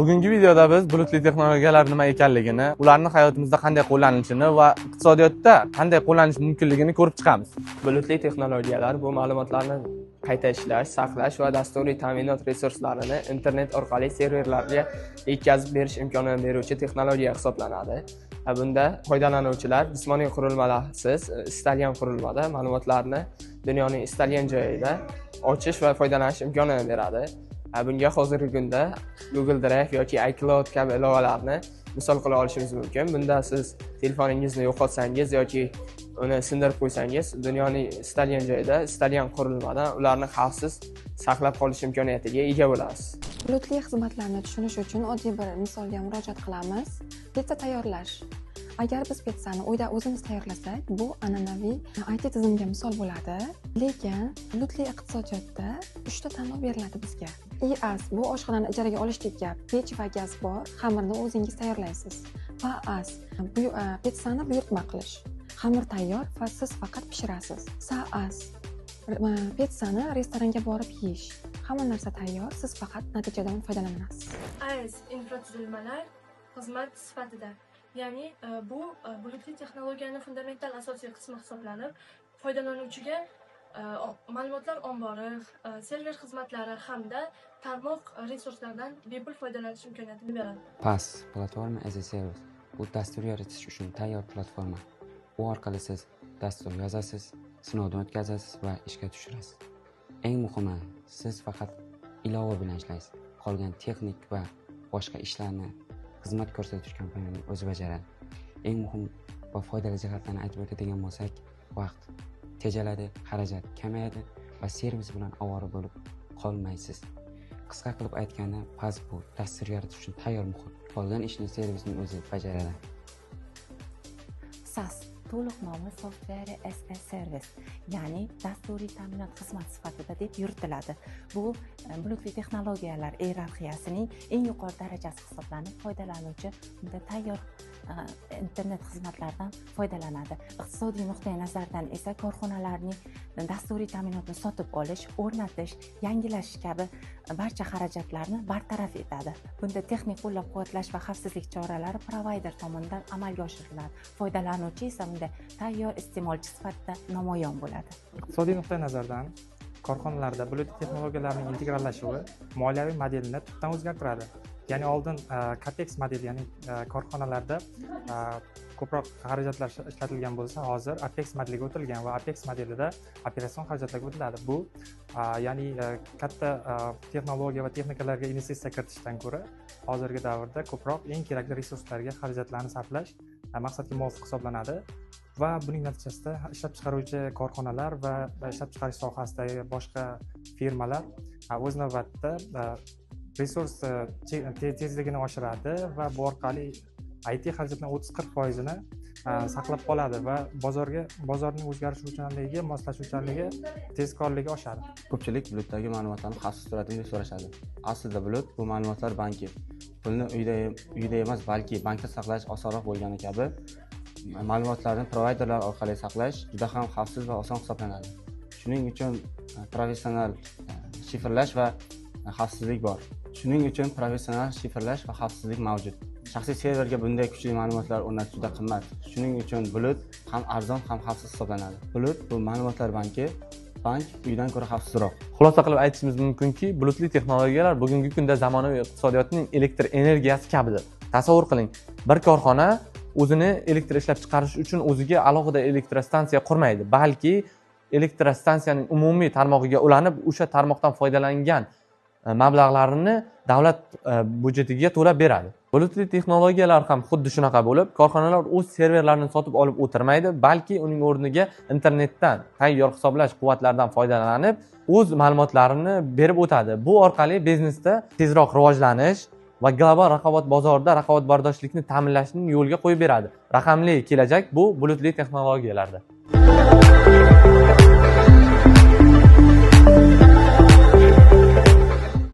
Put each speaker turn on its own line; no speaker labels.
Bugungi videoda biz bulutli texnologiyalar nima ekanligini, ularning hayotimizda qanday qo'llanilishini va iqtisodiyotda qanday qo'llanish mumkinligini ko'rib chiqamiz.
Bulutli texnologiyalar bu ma'lumotlarni qayta ishlash, saqlash va dasturiy ta'minot resurslarini internet orqali serverlarga yetkazib berish imkonini beruvchi texnologiya hisoblanadi. Bunda foydalanuvchilar jismoniy qurilmalarsiz istalgan qurilmada ma'lumotlarni dunyoning istalgan joyida ochish va foydalanish imkonini beradi. Bunga hozirgi kunda Google Drive yoki iCloud kabi ilovalarni misol qila olishimiz mumkin. Bunda siz telefoningizni yo'qotsangiz yoki uni sindirib qo'ysangiz, dunyoning istalgan joyida, istalgan qurilmada ularni xavfsiz saqlab qolish imkoniyatiga ega bo'lasiz.
Bulutli xizmatlarni tushunish uchun oddiy bir misolga murojaat qilamiz. Pitsa tayyorlash. Agar biz pitsani uyda o'zimiz tayyorlasak, bu an'anaviy IT tizimga misol bo'ladi. Lekin bulutli iqtisodiyotda 3 ta tanlov beriladi bizga. IaaS bu oshxonani ijaraga olishlik gap. Pech va gaz bor, xamirni o'zingiz tayyorlaysiz. PaaS pitsani buyurtma qilish. Xamir tayyor va siz faqat pishirasiz. SaaS pitsani restoranga borib yeyish. Hamma narsa tayyor, siz faqat natijadan foydalanasiz.
IaaS infratuzilmalar xizmat sifatida. Ya'ni bu bulutli texnologiyaning fundamental asosiy qismi hisoblanib, foydalanuvchiga ma'lumotlar ombori, server xizmatlari hamda tarmoq resurslaridan bepul foydalanish imkoniyatini beradi.
PaaS platforma as a service bu dastur yaratish uchun tayyor platforma. Bu orqali siz dastur yozasiz, sinovdan o'tkazasiz va ishga tushirasiz. Eng muhimi, siz faqat ilova bilan ishlaysiz. Qolgan texnik va boshqa ishlarni xizmat ko'rsatuvchi kompaniyaning o'zi bajaradi. Eng muhim va foydali jihatlarni aytib o'tadigan bo'lsak, vaqt tejaladi, xarajat kamayadi va servis bilan ovora bo'lib qolmaysiz. Qisqa qilib aytganda, PaaS bu dastur yaratish uchun tayyor muhit. Qolgan ishni servisning o'zi bajaradi.
SaaS to'liq nomi Software as a Service, ya'ni dasturiy ta'minot xizmat sifatida deb yuritiladi. Bu bulutli texnologiyalar iyerarxiyasining eng yuqori darajasi hisoblanib, foydalanuvchi unda tayyor internet xizmatlaridan foydalanadi. Iqtisodiy nuqtai nazardan esa korxonalarning dasturiy ta'minotni sotib olish, o'rnatish, yangilash kabi barcha xarajatlarni bartaraf etadi. Bunda texnik qo'llab-quvvatlash va xavfsizlik choralari provayder tomonidan amalga oshiriladi. Foydalanuvchi esa unda tayyor iste'molchi sifatida namoyon bo'ladi.
Iqtisodiy nuqtai nazardan korxonalarda bulutli texnologiyalarning integrallashuvi moliyaviy modelni tubdan o'zgartiradi. Ya'ni oldin capex model, ya'ni korxonalarda ko'proq xarajatlar ishlatilgan bo'lsa, hozir apex modeliga o'tilgan va apex modelida operatsion xarajatlarga o'tiladi. Bu ya'ni katta texnologiya va texnikalarga investitsiya kiritishdan ko'ra hozirgi davrda ko'proq eng kerakli resurslarga xarajatlarni sarflash maqsadga muvofiq hisoblanadi. Va buning natijasida ishlab chiqaruvchi korxonalar va ishlab chiqarish sohasidagi boshqa firmalar o'z navbatida resurs tezligini oshiradi va bu orqali IT xarajatlarning 30-40%ni saqlab qoladi va bozorning o'zgarishuvchanligiga, moslashuvchanligi, tezkorligi oshadi.
Ko'pchilik bulutdagi ma'lumotlarni xavfsiz turadimi deb so'rashadi. Aslida bulut bu ma'lumotlar banki. Pulni uyda emas, balki bankda saqlash osonroq bo'lgani kabi ma'lumotlarni provayderlar orqali saqlash juda ham xavfsiz va oson hisoblanadi. Shuning uchun professional shifrlash va xavfsizlik bor. Shuning uchun professional shifrlash va xavfsizlik mavjud. Shaxsiy serverga bunday kuchli ma'lumotlar o'rnatish juda qimmat. Shuning uchun bulut ham arzon ham xavfsiz hisoblanadi. Bulut bu ma'lumotlar banki, bank uydan ko'ra xavfsizroq. Xulosa qilib aytishimiz mumkinki, bulutli texnologiyalar bugungi kunda zamonaviy iqtisodiyotning elektr energiyasi kabidir. Tasavvur qiling, bir korxona o'zini elektr ishlab chiqarish uchun o'ziga alohida elektrostansiya qurmaydi, balki elektrostansiyaning umumiy tarmog'iga ulanib, o'sha tarmoqdan foydalangan mablag'larini davlat byudjetiga to'lab beradi. Bulutli texnologiyalar ham xuddi shunaqa bo'lib, korxonalar o'z serverlarini sotib olib o'tirmaydi, balki uning o'rniga internetdan tayyor hisoblash quvvatlaridan foydalanib, o'z ma'lumotlarini berib o'tadi. Bu orqali biznesda tezroq rivojlanish va global raqobat bozorida raqobatbardoshlikni ta'minlashning yo'lga qo'yib beradi. Raqamli kelajak bu bulutli texnologiyalarda.